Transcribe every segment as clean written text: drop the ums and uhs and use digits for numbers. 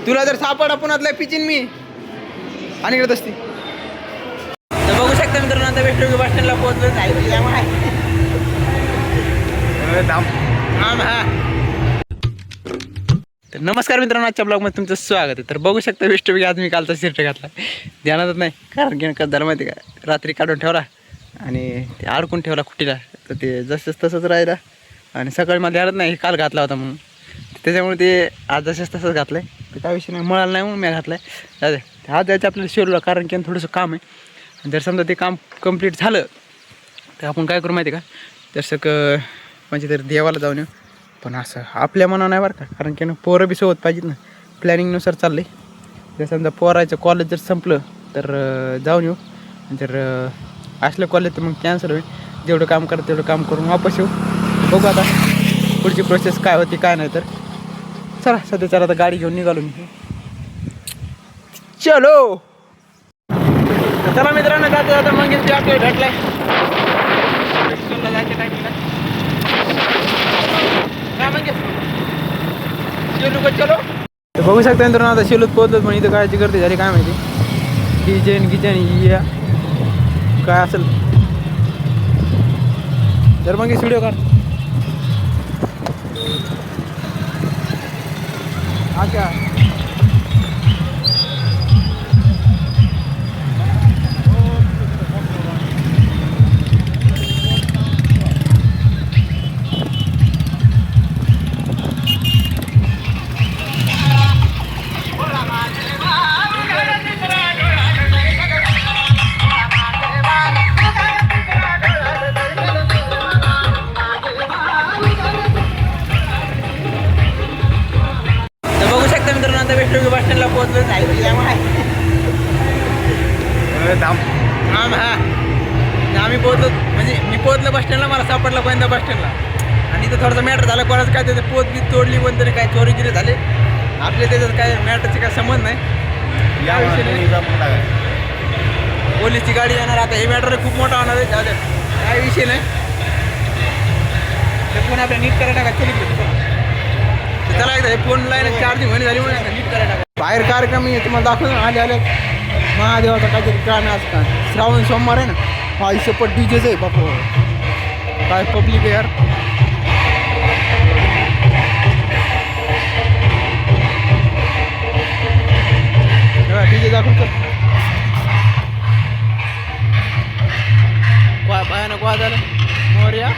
तुला जर सापडा पुण्यातला पिचिन मी आणि करत असते. तर बघू शकता मित्रांनो आता वेस्टर्न बस स्टँडला पोहोचलो तर नमस्कार मित्रांनो, आजच्या ब्लॉगमध्ये तुमचं स्वागत आहे. तर बघू शकता वेस्टर्न आज मी कालचा शर्ट घातला, ध्यानातच नाही कारण की कसं झालं माहिती का, रात्री काढून ठेवला आणि ते अडकून ठेवला खुटीला, तर ते जसंच तसंच राहिला आणि सकाळी मला ध्यानात नाही काल घातला होता म्हणून, त्याच्यामुळे ते आज जसंच तसंच घातलं आहे. तर त्या विषयी मिळालं नाही म्हणून मी घातलं आहे. आज जायचं आपल्याला शिरूरला कारण की थोडंसं काम आहे. आणि जर समजा ते काम कंप्लीट झालं तर आपण काय करू माहिती का, जसं म्हणजे तर देवाला जाऊन येऊ, पण असं आपल्या मनानं नाही बरं का, कारण की पोरं बी सोबत पाहिजेत ना. प्लॅनिंगनुसार चाललं आहे. जर समजा पोरायचं कॉलेज जर संपलं तर जाऊन येऊ, जर असलं कॉलेज तर मग कॅन्सल होईल. जेवढं काम करा तेवढं काम करून वापस येऊ. बघू आता पुढची प्रोसेस काय होती काय नाही. तर चला सध्या आता गाडी घेऊन निघालो मी. चलो चला मित्रांनो, जाता जाता मंगेश ते आपल्याला भेटलाय. चलो तर बघू शकता मित्रांनो, आता शेलूत पोहोचलो, पण इथं कायची गर्दी झाली काय माहिती. डिझाईन या काय असेल तर मग व्हिडिओ काढ. अच्छा वेस्टर्न बस स्टँडला पोहोचलो आम्ही पोहोचलो, म्हणजे मी पोहोचलो बस स्टँडला, मला सापडला गोविंदा बस स्टँडला. आणि इथं थोडंसं मॅटर झालं, कोणाचं काय त्याचं पोत बी तोडली पण तरी काय चोरीगिरी झाले आपले, त्याच्यात काय मॅटरचे काय संबंध नाही. या विषयी पोलीसची गाडी येणार आता, हे मॅटर खूप मोठा होणार आहे. काय विषय नाही, ते फोन आपल्या नीट करायला टाका. चला एकदा हे फोन लाईन चार्जिंग होणे झाली म्हणून नीट करायला टाका. बाहेर कार्यक्रम मी तुम्हाला दाखवून आले महादेवाचा काहीतरी काम आहे आज का, श्रावण सोमवार आहे ना. हा शपथ डीजेच आहे बापू, काय पब्लिक आहे यार. डीजे दाखवतो भयानक वाज झालं मोर्या.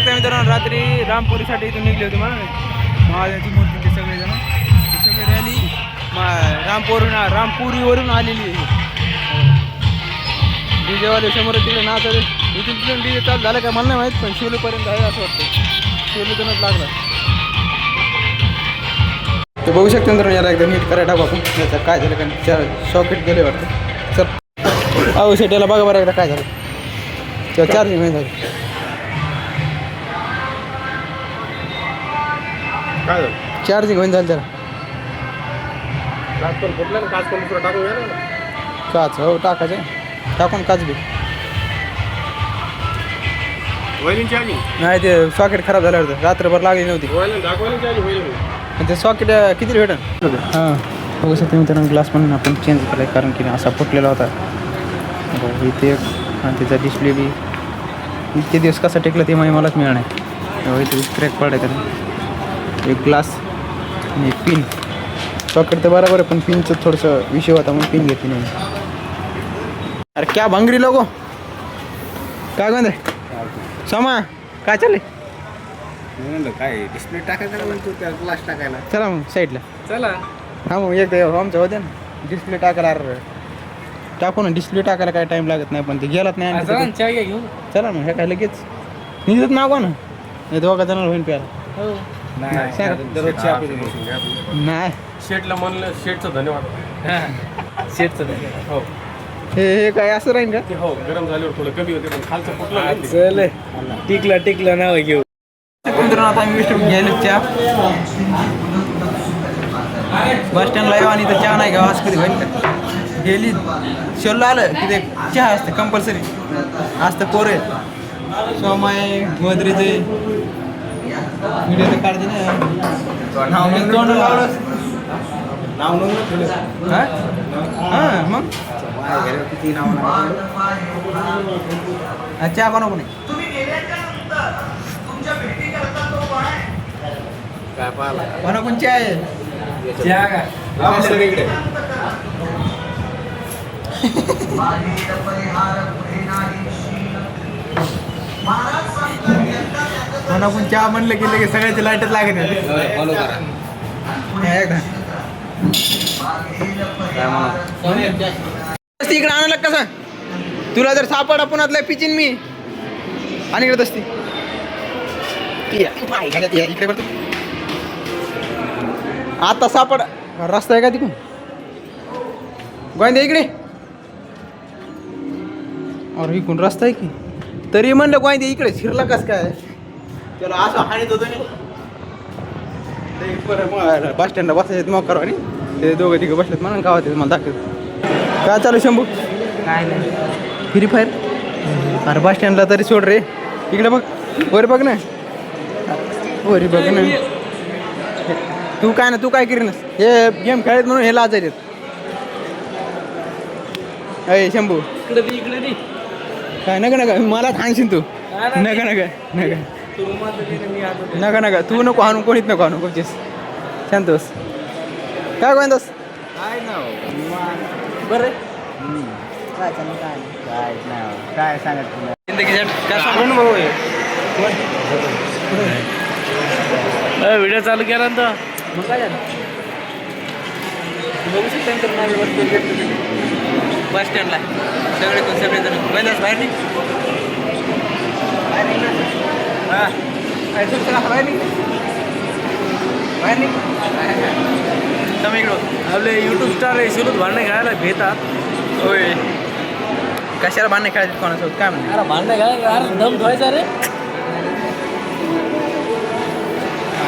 मित्रांनो रात्री रामपुरीसाठी इथून निघले होते महादेवाची मूर्ती, ते सगळेजण ती सगळी रॅली रामपुरीवरून आलेली आहे. डीजेवाले समोर तिकडे नाचत, इथून डीजे चालू झालं का मला नाही माहीत, पण शिवलूपर्यंत आहे असं वाटतं. शिवलूतूनच लागला. ते बघू शकतो मित्रांनो, याला एकदा नीट करायला टाकू आपण. त्याचं काय झालं का, सॉकेट गेले वाटतं. चल अहो याला बघा बरं एकदा काय झालं. तेव्हा चार्जिंग नाही झाली. चार्जिंग होईन झालं त्याला. काच हो टाकायचे, टाकून काच बी नाही. ते सॉकेट खराब झालं होतं, रात्रभर लागली नव्हती. ते सॉकेट किती भेटेल. हां बघू शकतो मित्रांनो, ग्लास म्हणून आपण चेंज केला आहे कारण की असा फुटलेला होता. इथे आणि त्याचा डिस्प्ले बी इतके दिवस कसा टेकला ते मलाच मिळणार नाही. इथे क्रॅक पडायचा एक ग्लास आणि एक पिन. सॉकेट तर बरोबर आहे पण पिनचं थोडंसं विषय होता म्हणून पिन घेतली नाही. अरे क्या भंगरी लोगो, काय म्हणते समा, काय चालले. काय डिस्प्ले टाकायचा म्हणतो त्या ग्लास टाकायला. चला मग साईडला चला. हा मग एकदा आमचं होत्या ना डिस्प्ले टाकायला. टाकू ना डिस्प्ले टाकायला काय टाइम लागत नाही पण ते गेलात नाही आणखी चला तर ना, चहा घ्या घेऊन चला ना हे काय लगेच निघत मागवा ना हे दोघा जणांना होईल प्यायला हो नाही सांगा. दररोजची आपली नाही शेटला म्हणलं शेटचं धन्यवाद. शेटचं नाही हो हे काय असं राहील का ते हो गरम झाल्यावर थोडं कमी होते पण खालचं फुटलं नाही ते. चल टिकलं नाव घेऊ मित्रांनो आता आम्ही विष्णू घ्यायला चहा बस स्टँडला येऊ आणि इथं चहा नाही घ्यावा असं कधी होईल का गेली शेवला आलं की ते चहा असतं कंपल्सरी असतं पोरे सोमाय मद्रीचे व्हिडिओ तर काढते ना तोंड लावलं नाव नोंदलं ठेवलं. हां मग माझ्या घरात किती नाव नाही चहा बनव नाही काय पाहिला बनव कोण चहा आहे चहा का लावा सगळीकडे बनव कोण चहा म्हणलं की लगेच सगळ्याची लाईटच लागत फॉलो करा एकदा काय म्हणा इकडे आणायला कसा तुला जर सापडा पुण्यातला पिचीन मी आणि इकडे असती इकडे बघ आता सापड रस्ता आहे का तिकडून गोविंद इकडे अरे इकडून रस्ता आहे की तरी म्हणलं गोविंद इकडे शिरला कस काय त्याला असं हाणीत होतं नाही बस स्टँडला बसायचं मग करा आणि ते दोघं तिघं बसलेत म्हणून गावात येत मला दाखवत काय चालू शंभू काय नाही फ्री फायर अरे बस स्टँडला तरी सोड रे इकडे बघ वर बघ ना वर बघ ना तू काय ना तू काय करीनस हे गेम खेळत म्हणून हे लाजायत अय शंभू इकडे दे काय नका नका मला थांबशील तू नका नका नका तू रुमाल दे ना, मी आता नका नका तू नको आणू कोणीच नको आणू कोणचीस शांत बस काय गोविंदास काय नाव बरं काय नाव काय सांगत तुला जिंदगीच्या काय सांगू अनुभव आहे व्हिडिओ चालू केला ना मग काय झालं बघू शकता बस स्टँडला सगळे कोण सगळे जण गोविंदास बाहेर नाही हां काय तुमचं बाहेर नाही बाहेर नाही तुम्ही इकडं आपले युट्यूब स्टार आहे शिरूत भांडणे खेळायला भेटतात होय कशाला भांडणे खेळायचे कोणासोबत काय म्हणते अरे भांडणे खेळायला अरे दम धुवायचा रे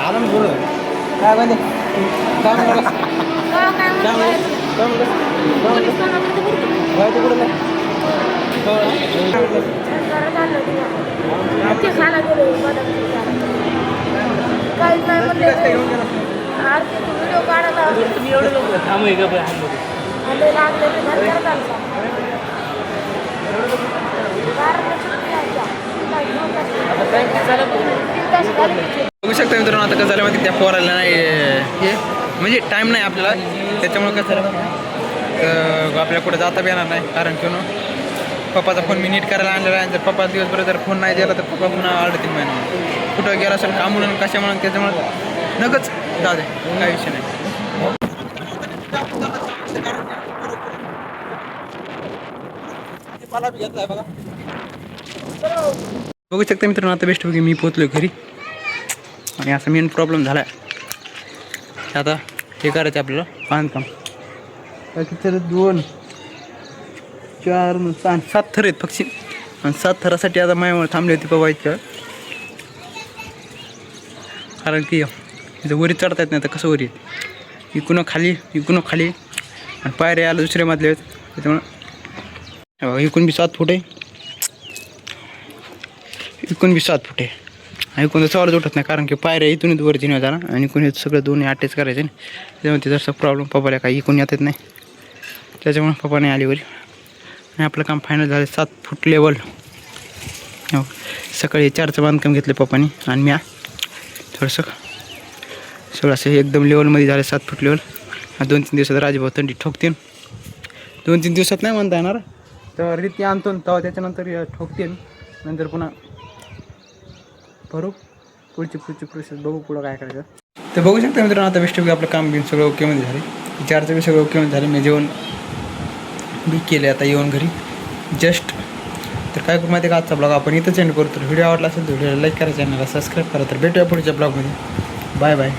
आलं ना बोल काय म्हणते काय म्हणलं काय म्हणलं काय म्हणलं काहीच नाही म्हणले व्हिडिओ काढायला तुम्ही एवढे लोक थांब आहे का आले लागले ते घर करत आमचा बघू शकता मित्रांनो आता कसं झालं माहिती त्या पोराला नाही हे म्हणजे टाईम नाही आपल्याला त्याच्यामुळे कसं झालं आपल्याला कुठं जाता बी येणार नाही कारण की पप्पाचा फोन मी नीट करायला आणलेला आहे जर पप्पा दिवसभर जर फोन नाही दिला तर पप्पा पुन्हा अडतील महिना कुठं गेला असेल काम म्हणून कशामुळे त्याच्यामुळे नकच जाऊ दे काही विषय नाही बघू शकता मित्रांनो आता बेस्ट बघी मी पोचलो घरी आणि असा मेन प्रॉब्लेम झाला आहे आता हे करायचं आपल्याला बांधकाम किती 2 4 7 थर आहेत पक्षी आणि 7 थरासाठी आता माझ्यामुळे थांबली होती बाबा इतकं कारण की इथं वरी चढता येत नाही तर कसं वरी इकडून खाली आणि पायऱ्या आलं दुसऱ्या मधले आहेत त्याच्यामुळं इकडून बी 7 फूट आहे इकडून बी 7 फूट आहे आणि इकडून सवालच उठत नाही कारण की पायऱ्या इथूनच वरती नाही जाणार आणि इकडून सगळं दोन्ही अटॅच करायचे ना त्याच्यामुळे जसं प्रॉब्लेम पप्पाला काही इकडून येत नाही त्याच्यामुळे पप्पा नाही आली वरी आणि आपलं काम फायनल झालं 7 फूट लेवल हो सकाळी 4चं बांधकाम घेतलं पप्पानी आणि मी थोडंसं सगळं असं एकदम लेवलमध्ये झालं 7 फूट लेवल 2-3 दिवसात राजभाऊ थंडी ठोकतील 2-3 दिवसात नाही म्हणता येणार तर रीती आणतो तेव्हा त्याच्यानंतर ठोकते नंतर पुन्हा भरू पुढची प्रोसेस बघू पुढं काय करायचं तर बघू शकता मित्रांनो आता बेस्ट आपलं काम बिन सगळं ओकेमध्ये झाले 4चं बी सगळं ओकेमध्ये झालं मी जेवण मी केले आता येऊन घरी जस्ट. तर काय करू माहिती का, आजचा ब्लॉग आपण इथंच एंड करतो. व्हिडिओ आवडला असेल तर व्हिडिओला लाईक करा, चॅनलला सबस्क्राईब करा. तर भेटूया पुढच्या ब्लॉगमध्ये. Bye bye.